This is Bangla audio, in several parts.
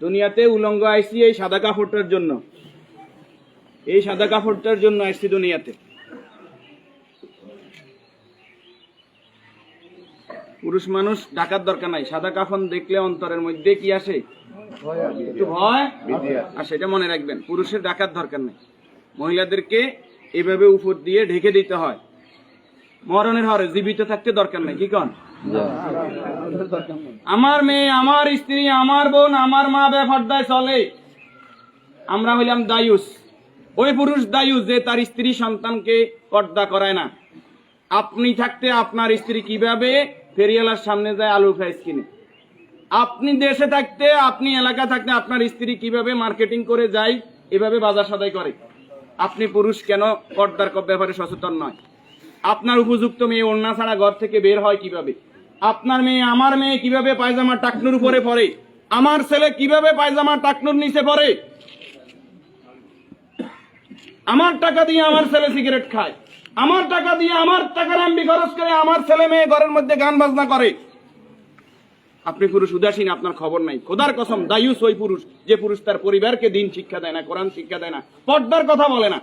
দুনিয়াতে উলঙ্গ আইসি এই সাদা কাপড়টার জন্য, এই সাদা কাপড়টার জন্য আসছি দুনিয়াতে। পুরুষ মানুষ ঢাকার দরকার নাই, সাদা কাফন দেখলে অন্তরের মধ্যে কি আসে? একটু ভয় আসে, এটা মনে রাখবেন। পুরুষের ঢাকার দরকার নাই, মহিলাদেরকে এভাবে উপর দিয়ে ঢেকে দিতে হয়। মরণের হরে জীবিত থাকতে দরকার নাই, কি কন? আমার মেয়ে, আমার স্ত্রী, আমার বোন, আমার মা বেপরদায় চলে, আমরা হইলাম দায়ুস। ওই পুরুষ দায়ুস যে তার স্ত্রী সন্তানকে পর্দা করায় না। আপনি থাকতে আপনার স্ত্রী কিভাবে ফেরিওয়ালার সামনে যায় আলু ফ্রাইস কিনে? আপনি দেশে থাকতে, আপনি এলাকা থাকতে আপনার স্ত্রী কিভাবে মার্কেটিং করে যায়, এভাবে বাজার সদাই করে? আপনি পুরুষ কেন পর্দার ব্যাপারে সচেতন নয়? আপনার উপযুক্ত মেয়ে ওড়না ছাড়া ঘর থেকে বের হয় কিভাবে? আপনার মেয়ে, আমার মেয়ে কিভাবে পায়জামা টাকনুর উপরে পরে? আমার ছেলে কিভাবে পায়জামা টাকনুর নিচে পরে? আমার টাকা দিয়ে আমার ছেলে সিগারেট খায়, আমার টাকা দিয়ে, আমার টাকার এমবি খরচ করে আমার ছেলে মেয়ে ঘরের মধ্যে গান বাজনা করে। আপনি পুরুষ উদাসীন, আপনার খবর নাই। খোদার কসম, দায়ুস ওই পুরুষ যে পুরুষ তার পরিবারকে দিন শিক্ষা দেয় না, কোরআন শিক্ষা দেয় না, পর্দার কথা বলে না।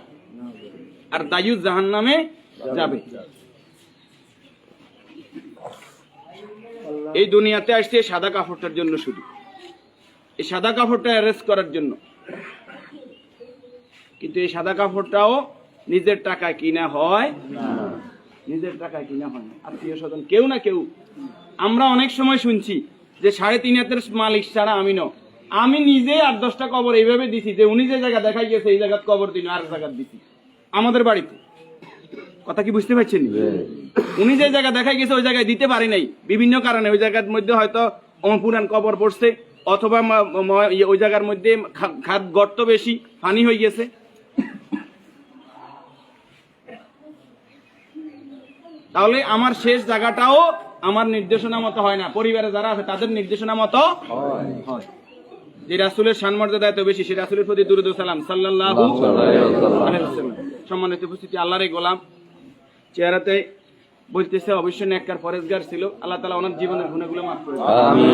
আর দায়ুস জাহান্নামে যাবে। এই দুনিয়াতে আসছে সাদা কাপড়টার জন্য, শুধু এই সাদা কাপড়টা অ্যারেস্ট করার জন্য। কিন্তু এই সাদা কাপড়টাও নিজের টাকায় কিনা হয়, নিজের টাকায় কিনা হয় না, আত্মীয় স্বজন কেউ না কেউ। আমরা অনেক সময় শুনছি যে 3.5 হাতের মালিক ছাড়া আমি ন, আমি নিজে 8-10টা কবর এইভাবে দিছি যে উনি যে জায়গা দেখাই গেছে এই জায়গায় কবর দিন আর জায়গা দিছি আমাদের বাড়িতে। কথা কি বুঝতে পারছেন? উনি যে জায়গা দেখাই গেছে ওই জায়গায় দিতে পারি নাই বিভিন্ন কারণে। ওই জায়গার মধ্যে হয়তো পুরান কবর পড়ছে, অথবা ওই জায়গার মধ্যে খাদ গর্ত বেশি, পানি হয়ে গেছে। তাহলে আমার শেষ জায়গাটাও আমার নির্দেশনা মতো হয় না, পরিবারে যারা আছে তাদের নির্দেশনা মতো হয়। যে রাসূলের শানমর্যাদা এত বেশি, সে রাসূলের প্রতি দুরূদ ও সালাম সাল্লাল্লাহু আলাইহি ওয়াসাল্লাম। সম্মানিত উপস্থিতি, আল্লাহর এই গোলাম চেহারাতে বলতেছে অবশ্যই নেককার পরেজগার ছিল। আল্লাহ তাআলা ওনার জীবনের গুনাহগুলো মাফ করে দেন,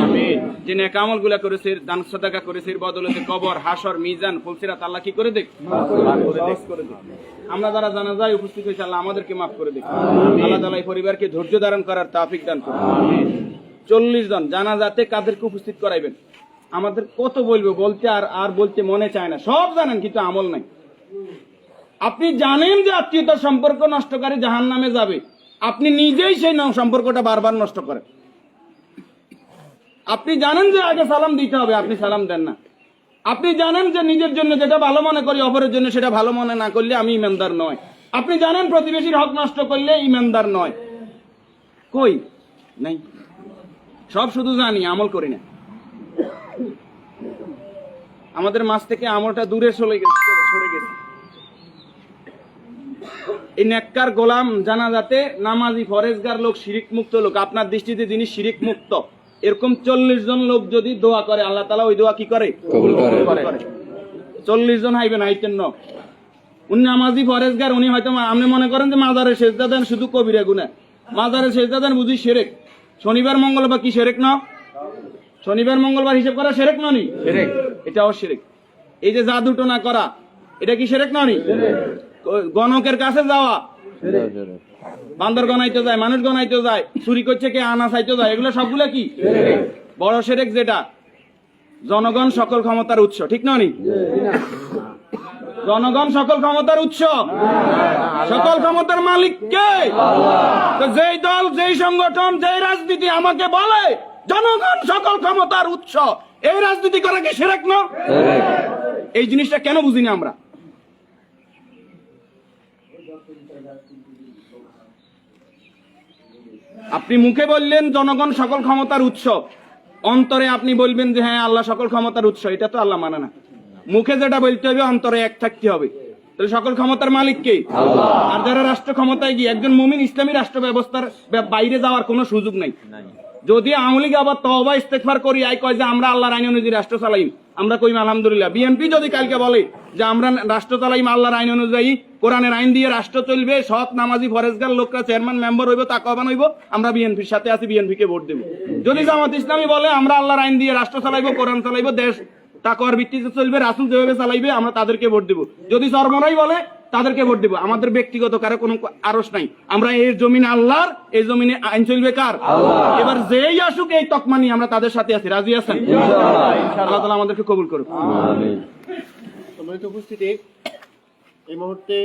আমিন। যে নেক আমলগুলো করেছে, দান সাদাকা করেছে, এর বদৌলতে কবর, হাসর, মিজান, ফুলসিরাত আল্লাহ কি করে দেখ, মাফ করে দেখ। আমরা যারা জানাজায় উপস্থিত হয়েছে আল্লাহ আমাদেরকে মাফ করে দেখ। আল্লাহ তাআলা এই পরিবারকে ধৈর্য ধারণ করার তৌফিক দান করুন, আমিন। 40 জন জানাজাতে কাদেরকে উপস্থিত করাইবেন? আমাদের কত বলবো, বলতে আর বলতে মনে চায় না। সব জানেন কিন্তু আমল নাই। আপনি জানেন যে আত্মীয়তার সম্পর্ক নষ্টকারী জাহান্নামে যাবে, আপনি নিজেই সেই সম্পর্কটা বারবার নষ্ট করেন। আপনি জানেন যে আগে সালাম দিতে হবে, আপনি সালাম দেন না। আপনি জানেন যে নিজের জন্য যেটা ভালো মনে করি অপরের জন্য সেটা ভালো মনে না করলে আমি ইমানদার নয়। আপনি জানেন প্রতিবেশীর হক নষ্ট করলে ইমানদার নয়। কই নাই, সব শুধু জানি, আমল করি না। আমাদের মাঝ থেকে আমলটা দূরে সরে গেছে। এই নেককার গোলাম জানাজাতে নামাজি ফরেজগার লোক, শিরিক মুক্ত লোক, আপনার দৃষ্টিতে যিনি শিরিক মুক্ত, এরকম 40 জন লোক যদি দোয়া করে আল্লাহ তাআলা ওই দোয়া কি করে? কবুল করে। 40 জন হাইবেন, হাইতেন না। উনি নামাজি ফরেজগার, উনি হয়তো আপনি মনে করেন যে মাজারে সেজদা দেন শুধু কবিরা গুনাহ, মাজারে সেজদা দেন বুঝি শিরক। শনিবার মঙ্গলবার কি শিরক না? শনিবার মঙ্গলবার হিসাব করা শিরক না নি? শিরক, এটাও শিরক। এই যে জাদু টোনা করা, এটা কি শিরক না নি? গণকের কাছে যাওয়া, বান্দর গনাইতে যায়, মানুষ গনাইতে যায়, চুরি করছে কে, আনা চাইতে যায়, এগুলো সবগুলো কি বড় শিরক? যেটা জনগণ সকল ক্ষমতার উৎস, ঠিক না নি? জনগণ সকল ক্ষমতার উৎস, সকল ক্ষমতার মালিক কে? যেই দল, যেই সংগঠন, যেই রাজনীতি আমাকে বলে জনগণ সকল ক্ষমতার উৎস, এই রাজনীতি করা কি শিরক না? এই জিনিসটা কেন বুঝিনি আমরা? আপনি মুখে বললেন জনগণ সকল ক্ষমতার উৎস, অন্তরে আপনি বলবেন যে হ্যাঁ আল্লাহ সকল ক্ষমতার উৎস, এটা তো আল্লাহ মানে না। মুখে যেটা বলতে হবে অন্তরে এক থাকতে হবে। তাহলে সকল ক্ষমতার মালিক কে? আল্লাহ। আর যারা রাষ্ট্র ক্ষমতায় গিয়ে, একজন মুমিন ইসলামী রাষ্ট্র ব্যবস্থার বাইরে যাওয়ার কোনো সুযোগ নাই। যদি আওয়ামী লীগ আবার তওবা ইস্তেগফার করি আই কয় যে আমরা আল্লাহর আইন অনুযায়ী রাষ্ট্র চালাইম, আমরা কইম আলহামদুলিল্লাহ। বিএনপি যদি কালকে বলে যে আমরা রাষ্ট্র চালাইম আল্লাহর আইন অনুযায়ী, কোরআনের আইন দিয়ে রাষ্ট্র চলবে, সৎ নামাজি ফরেজগার লোকরা চেয়ারম্যান মেম্বার হইব, তাকওয়াবান হইব, আমরা বিএনপির সাথে আছি, বিএনপি কে ভোট দেব। যদি জামাত ইসলামী বলে আমরা আল্লাহর আইন দিয়ে রাষ্ট্র চালাইবো, কোরআন চালাইবো, দেশ তাকওয়ার ভিত্তিতে চলবে, রাসূল যেভাবে চালাইবে আমরা তাদেরকে ভোট দেব। যদি চরমরাই বলে তাদেরকে ভোট দেব। আমাদের ব্যক্তিগত কারো কোনো আরস নাই। আমরা এই জমিন আল্লাহর, এই জমিনে আইন চলবে কার? এবার যেই আসুক এই তকমা নিয়ে আমরা তাদের সাথে আছি। রাজি আছেন? আল্লাহ তাআলা আমাদেরকে কবুল করুক। সম্মানিত উপস্থিতি, এই মুহূর্তে